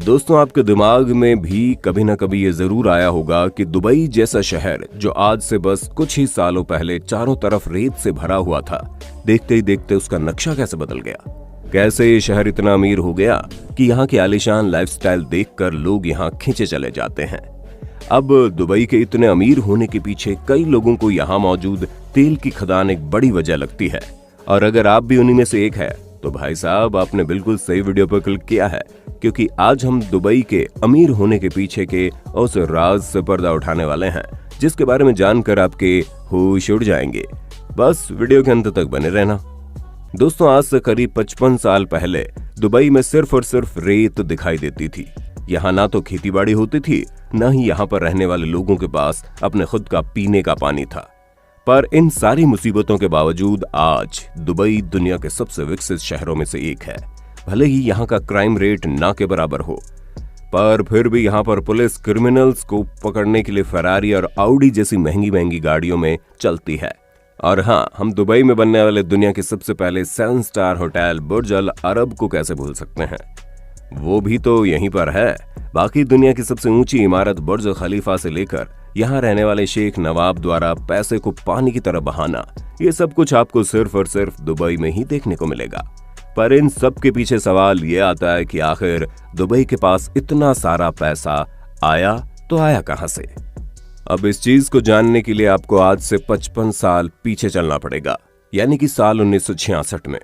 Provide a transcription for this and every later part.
दोस्तों, आपके दिमाग में भी कभी ना कभी ये जरूर आया होगा कि दुबई जैसा शहर जो आज से बस कुछ ही सालों पहले चारों तरफ रेत से भरा हुआ था, देखते ही देखते उसका नक्शा कैसे बदल गया। कैसे ये शहर इतना अमीर हो गया कि यहाँ की आलीशान लाइफस्टाइल देखकर लोग यहाँ खींचे चले जाते हैं। अब दुबई के इतने अमीर होने के पीछे कई लोगों को यहाँ मौजूद तेल की खदान एक बड़ी वजह लगती है, और अगर आप भी उन्हीं में से एक है तो भाई साहब आपने बिल्कुल सही वीडियो पर क्लिक किया है, क्योंकि आज हम दुबई के अमीर होने के पीछे के उस राज से पर्दा उठाने वाले हैं जिसके बारे में जानकर आपके होश उड़ जाएंगे। बस वीडियो के अंत तक बने रहना। दोस्तों, आज से करीब 55 साल पहले दुबई में सिर्फ और सिर्फ रेत दिखाई देती थी। यहाँ ना तो खेतीबाड़ी होती थी, न ही यहाँ पर रहने वाले लोगों के पास अपने खुद का पीने का पानी था। पर इन सारी मुसीबतों के बावजूद आज दुबई दुनिया के सबसे विकसित शहरों में से एक है। भले ही यहाँ का क्राइम रेट ना के बराबर हो, पर फिर भी यहाँ पर पुलिस क्रिमिनल्स को पकड़ने के लिए फरारी और आउडी जैसी महंगी महंगी गाड़ियों में चलती है। और हाँ, हम दुबई में बनने वाले दुनिया के सबसे पहले 7 स्टार होटल बुर्ज अल अरब को कैसे भूल सकते हैं, वो भी तो यहीं पर है। बाकी दुनिया की सबसे ऊंची इमारत बुर्ज खलीफा से लेकर यहाँ रहने वाले शेख नवाब द्वारा पैसे को पानी की तरह बहाना, ये सब कुछ आपको सिर्फ और सिर्फ दुबई में ही देखने को मिलेगा। पर इन सब के पीछे सवाल ये आता है कि आखिर दुबई के पास इतना सारा पैसा आया तो आया कहां से। अब इस चीज को जानने के लिए आपको आज से 55 साल पीछे चलना पड़ेगा, यानी कि साल 1966 में,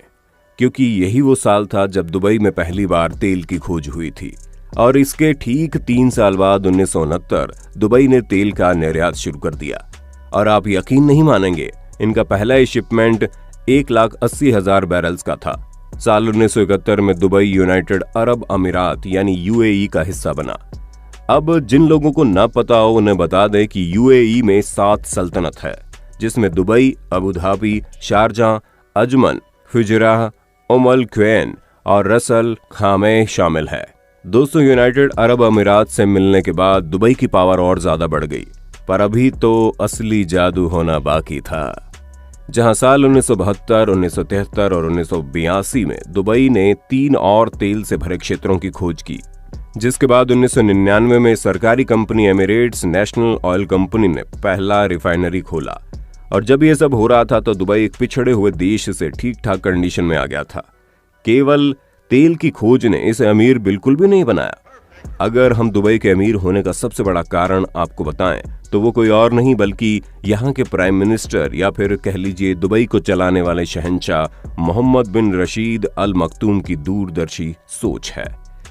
क्योंकि यही वो साल था जब दुबई में पहली बार तेल की खोज हुई थी। और इसके ठीक 3 साल बाद 1969 दुबई ने तेल का निर्यात शुरू कर दिया। और आप यकीन नहीं मानेंगे, इनका पहला ही शिपमेंट 1,80,000 बैरल्स का था। साल 1971 में दुबई यूनाइटेड अरब अमीरात यानी यूएई का हिस्सा बना। अब जिन लोगों को ना पता हो उन्हें बता दें कि यूएई में 7 सल्तनत है, जिसमें Dubai, Abu Dhabi, Sharjah, Ajman, Fujairah, Umm al Quwain और रसल खामे शामिल है। दोस्तों, यूनाइटेड अरब अमीरात से मिलने के बाद दुबई की पावर और ज्यादा बढ़ गई, पर अभी तो असली जादू होना बाकी था। जहां साल 1972, 1973 और 1982 में दुबई ने 3 और तेल से भरे क्षेत्रों की खोज की, जिसके बाद 1999 में सरकारी company Emirates national oil company ने पहला रिफाइनरी खोला। और जब ये सब हो रहा था तो दुबई एक पिछड़े हुए देश से ठीक ठाक कंडीशन में आ गया था। केवल तेल की खोज ने इसे अमीर बिल्कुल भी नहीं बनाया। अगर हम दुबई के अमीर होने का सबसे बड़ा कारण आपको बताएं तो वो कोई और नहीं बल्कि यहाँ के प्राइम मिनिस्टर या फिर कह लीजिए दुबई को चलाने वाले शहंशाह मोहम्मद बिन रशीद अल मखतूम की दूरदर्शी सोच है।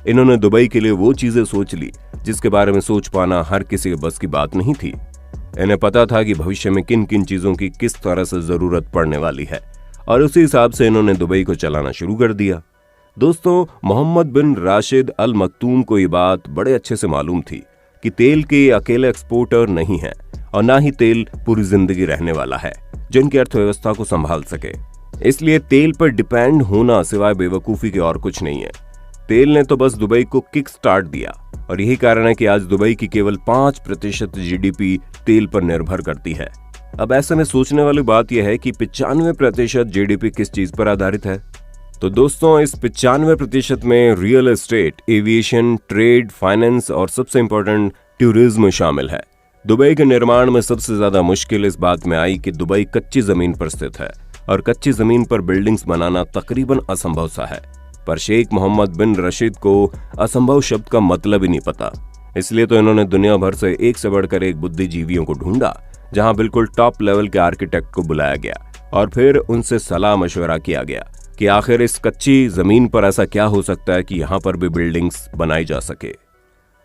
इन्होंने दुबई के लिए वो चीजें सोच ली जिसके बारे में सोच पाना हर किसी के बस की बात नहीं थी। इन्हें पता था कि भविष्य में किन किन चीजों की किस तरह से जरूरत पड़ने वाली है, और उसी हिसाब से इन्होंने दुबई को चलाना शुरू कर दिया। दोस्तों, मोहम्मद बिन राशिद अल मखतूम को ये बात बड़े अच्छे से मालूम थी कि तेल के अकेले एक्सपोर्टर नहीं है, और ना ही तेल पूरी जिंदगी रहने वाला है जो इनकी अर्थव्यवस्था को संभाल सके। इसलिए तेल पर डिपेंड होना सिवाय बेवकूफी के और कुछ नहीं है। तेल ने तो बस दुबई को किक स्टार्ट दिया, और यही कारण है कि आज दुबई की केवल 5% जीडीपी तेल पर निर्भर करती है। अब ऐसे में सोचने वाली बात यह है कि 95% जीडीपी किस चीज पर आधारित है। तो दोस्तों, इस 95% में real estate, aviation, trade, finance और सबसे इंपॉर्टेंट टूरिज्म शामिल है। दुबई के निर्माण में सबसे ज्यादा मुश्किल इस बात में आई कि दुबई कच्ची जमीन पर स्थित है, और कच्ची जमीन पर बिल्डिंग्स बनाना तकरीबन असंभव सा है। पर शेख मोहम्मद बिन रशीद को असंभव शब्द का मतलब ही नहीं पता, इसलिए तो इन्होंने दुनिया भर से एक से बढ़कर एक बुद्धिजीवियों को ढूंढा, जहां बिल्कुल टॉप लेवल के आर्किटेक्ट को बुलाया गया और फिर उनसे सलाह मशवरा किया गया कि आखिर इस कच्ची जमीन पर ऐसा क्या हो सकता है कि यहाँ पर भी बिल्डिंग्स बनाई जा सके।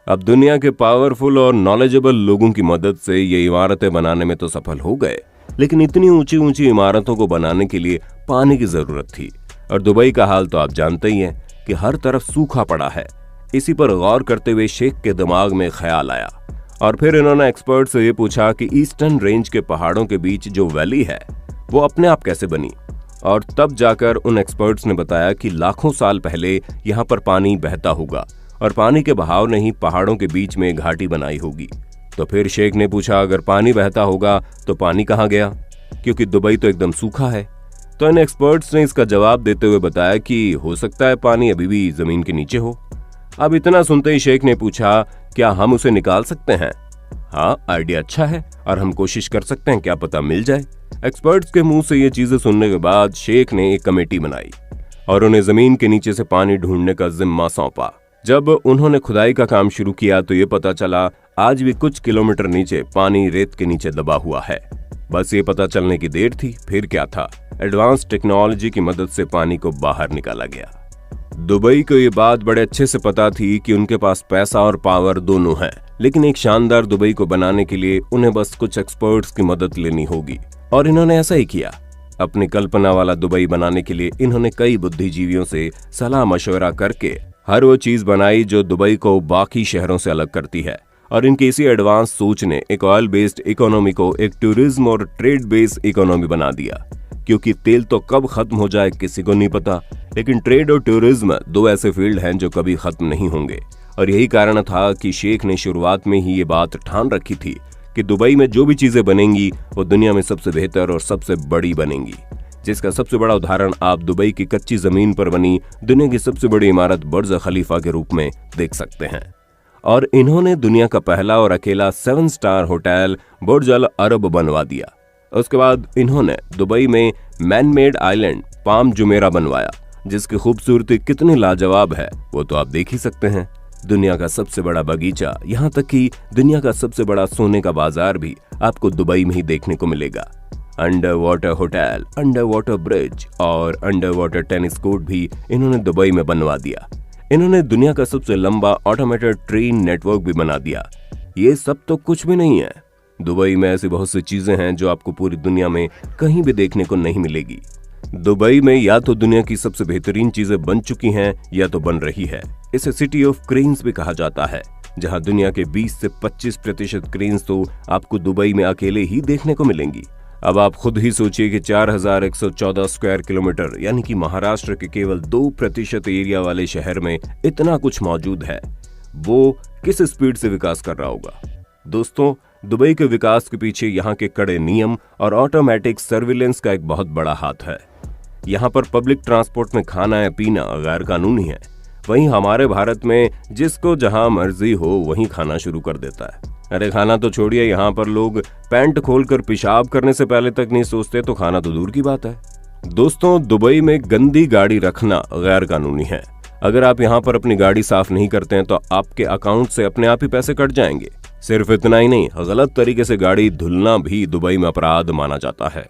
अब दुनिया के पावरफुल और नॉलेजेबल लोगों की मदद से ये इमारतें बनाने में तो सफल हो गए, लेकिन इतनी ऊंची ऊंची इमारतों को बनाने के लिए पानी की जरूरत थी, और दुबई का हाल तो आप जानते ही हैं कि हर तरफ सूखा पड़ा है। इसी पर गौर करते हुए शेख के दिमाग में ख्याल आया, और फिर इन्होंने एक्सपर्ट से ये पूछा कि ईस्टर्न रेंज के पहाड़ों के बीच जो वैली है वो अपने आप कैसे बनी। और तब जाकर उन एक्सपर्ट्स ने बताया कि लाखों साल पहले यहाँ पर पानी बहता होगा, और पानी के बहाव ने ही पहाड़ों के बीच में घाटी बनाई होगी। तो फिर शेख ने पूछा, अगर पानी बहता होगा तो पानी कहाँ गया, क्योंकि दुबई तो एकदम सूखा है। तो इन एक्सपर्ट्स ने इसका जवाब देते हुए बताया कि हो सकता है पानी अभी भी जमीन के नीचे हो। अब इतना सुनते ही शेख ने पूछा, क्या हम उसे निकाल सकते हैं? हाँ, आइडिया अच्छा है और हम कोशिश कर सकते हैं, क्या पता मिल जाए। एक्सपर्ट्स के मुंह से ये चीजें सुनने के बाद शेख ने एक कमेटी बनाई और उन्हें जमीन के नीचे से पानी ढूंढने का जिम्मा सौंपा। जब उन्होंने खुदाई का काम शुरू किया तो ये पता चला आज भी कुछ किलोमीटर नीचे पानी रेत के नीचे दबा हुआ है। बस ये पता चलने की देर थी, फिर क्या था, एडवांस टेक्नोलॉजी की मदद से पानी को बाहर निकाला गया। दुबई को ये बात बड़े अच्छे से पता थी कि उनके पास पैसा और पावर दोनों है, लेकिन एक शानदार दुबई को बनाने के लिए उन्हें बस कुछ एक्सपर्ट्स की मदद लेनी होगी और इन्होंने ऐसा ही किया। अपनी कल्पना वाला दुबई बनाने के लिए इन्होंने कई बुद्धिजीवियों से सलाह मशवरा करके हर वो चीज बनाई जो दुबई को बाकी शहरों से अलग करती है। और इनकी इसी एडवांस सोच ने एक ऑयल बेस्ड इकोनॉमी को एक टूरिज्म और ट्रेड बेस्ड इकोनॉमी बना दिया, क्योंकि तेल तो कब खत्म हो जाए किसी को नहीं पता, लेकिन ट्रेड और टूरिज्म दो ऐसे फील्ड हैं जो कभी खत्म नहीं होंगे। और यही कारण था कि शेख ने शुरुआत में ही ये बात ठान रखी थी कि दुबई में जो भी चीजें बनेंगी वो दुनिया में सबसे बेहतर और सबसे बड़ी बनेंगी, जिसका सबसे बड़ा उदाहरण आप दुबई की कच्ची जमीन पर बनी दुनिया की सबसे बड़ी इमारत बुर्ज खलीफा के रूप में देख सकते हैं। और इन्होंने दुनिया का पहला और अकेला 7 स्टार होटल बुर्ज अल अरब बनवा दिया। उसके बाद इन्होंने दुबई में man made island palm Jumeirah बनवाया, जिसकी खूबसूरती कितनी लाजवाब है वो तो आप देख ही सकते हैं। दुनिया का सबसे बड़ा बगीचा, यहाँ तक कि दुनिया का सबसे बड़ा सोने का बाजार भी आपको दुबई में ही देखने को मिलेगा। Under water hotel, under water bridge और अंडर वाटर टेनिस कोर्ट भी इन्होंने दुबई में बनवा दिया। इन्होंने दुनिया का सबसे लंबा ऑटोमेटेड ट्रेन नेटवर्क भी बना दिया। ये सब तो कुछ भी नहीं है, दुबई में ऐसी बहुत सी चीजें हैं जो आपको पूरी दुनिया में कहीं भी देखने को नहीं मिलेगी। दुबई में या तो दुनिया की सबसे बेहतरीन चीजें बन चुकी हैं या तो बन रही है। इसे सिटी ऑफ क्रेन्स भी कहा जाता है, जहां दुनिया के 20 से 25% क्रेन्स तो आपको दुबई में अकेले ही देखने को मिलेंगी। अब आप खुद ही सोचिए कि 4114 स्क्वायर किलोमीटर यानी कि महाराष्ट्र के केवल 2% एरिया वाले शहर में इतना कुछ मौजूद है, वो किस स्पीड से विकास कर रहा होगा। दोस्तों, दुबई के विकास के पीछे यहाँ के कड़े नियम और ऑटोमेटिक सर्विलेंस का एक बहुत बड़ा हाथ है। यहाँ पर पब्लिक ट्रांसपोर्ट में खाना या पीना गैर कानूनी है, वहीं हमारे भारत में जिसको जहां मर्जी हो वहीं खाना शुरू कर देता है। अरे खाना तो छोड़िए, यहाँ पर लोग पैंट खोलकर पेशाब करने से पहले तक नहीं सोचते, तो खाना तो दूर की बात है। दोस्तों, दुबई में गंदी गाड़ी रखना गैर कानूनी है। अगर आप यहाँ पर अपनी गाड़ी साफ नहीं करते हैं तो आपके अकाउंट से अपने आप ही पैसे कट जाएंगे। सिर्फ इतना ही नहीं, गलत तरीके से गाड़ी धुलना भी दुबई में अपराध माना जाता है,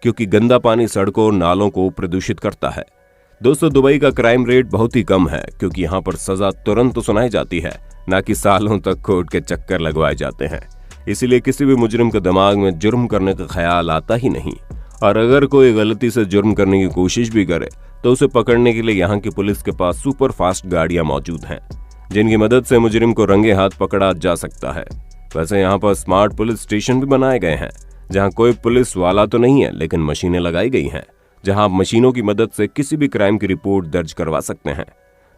क्योंकि गंदा पानी सड़कों और नालों को प्रदूषित करता है। दोस्तों, दुबई का क्राइम रेट बहुत ही कम है, क्योंकि यहाँ पर सजा तुरंत तो सुनाई जाती है, ना कि सालों तक कोर्ट के चक्कर लगवाए जाते हैं। इसीलिए किसी भी मुजरिम के दिमाग में जुर्म करने का ख्याल आता ही नहीं, और अगर कोई गलती से जुर्म करने की कोशिश भी करे तो उसे पकड़ने के लिए यहाँ की पुलिस के पास सुपर फास्ट गाड़ियां मौजूद हैं, जिनकी मदद से मुजरिम को रंगे हाथ पकड़ा जा सकता है। वैसे यहाँ पर स्मार्ट पुलिस स्टेशन भी बनाए गए हैं, जहाँ कोई पुलिस वाला तो नहीं है, लेकिन मशीनें लगाई गई हैं, जहाँ आप मशीनों की मदद से किसी भी क्राइम की रिपोर्ट दर्ज करवा सकते हैं।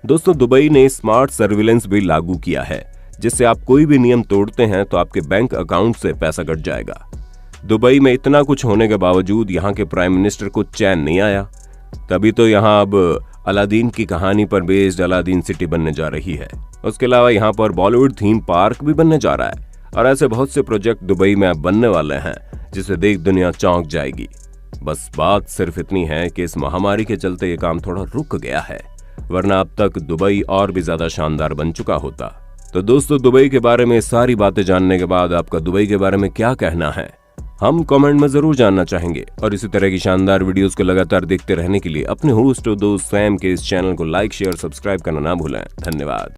दोस्तों, दुबई ने स्मार्ट सर्विलेंस भी लागू किया है, जिससे आप कोई भी नियम तोड़ते हैं तो आपके बैंक अकाउंट से पैसा कट जाएगा। दुबई में इतना कुछ होने के बावजूद यहाँ के प्राइम मिनिस्टर को चैन नहीं आया, तभी तो यहाँ अब अलादीन की कहानी पर बेस्ड अलादीन सिटी बनने जा रही है। उसके अलावा यहाँ पर बॉलीवुड थीम पार्क भी बनने जा रहा है, और ऐसे बहुत से प्रोजेक्ट दुबई में अब बनने वाले हैं जिसे देख दुनिया चौंक जाएगी। बस बात सिर्फ इतनी है कि इस महामारी के चलते ये काम थोड़ा रुक गया है, वरना अब तक दुबई और भी ज्यादा शानदार बन चुका होता। तो दोस्तों, दुबई के बारे में सारी बातें जानने के बाद आपका दुबई के बारे में क्या कहना है, हम कमेंट में जरूर जानना चाहेंगे। और इसी तरह की शानदार वीडियोस को लगातार देखते रहने के लिए अपने होस्ट और दोस्त सैम के इस चैनल को लाइक, शेयर, सब्सक्राइब करना ना भूलें। धन्यवाद।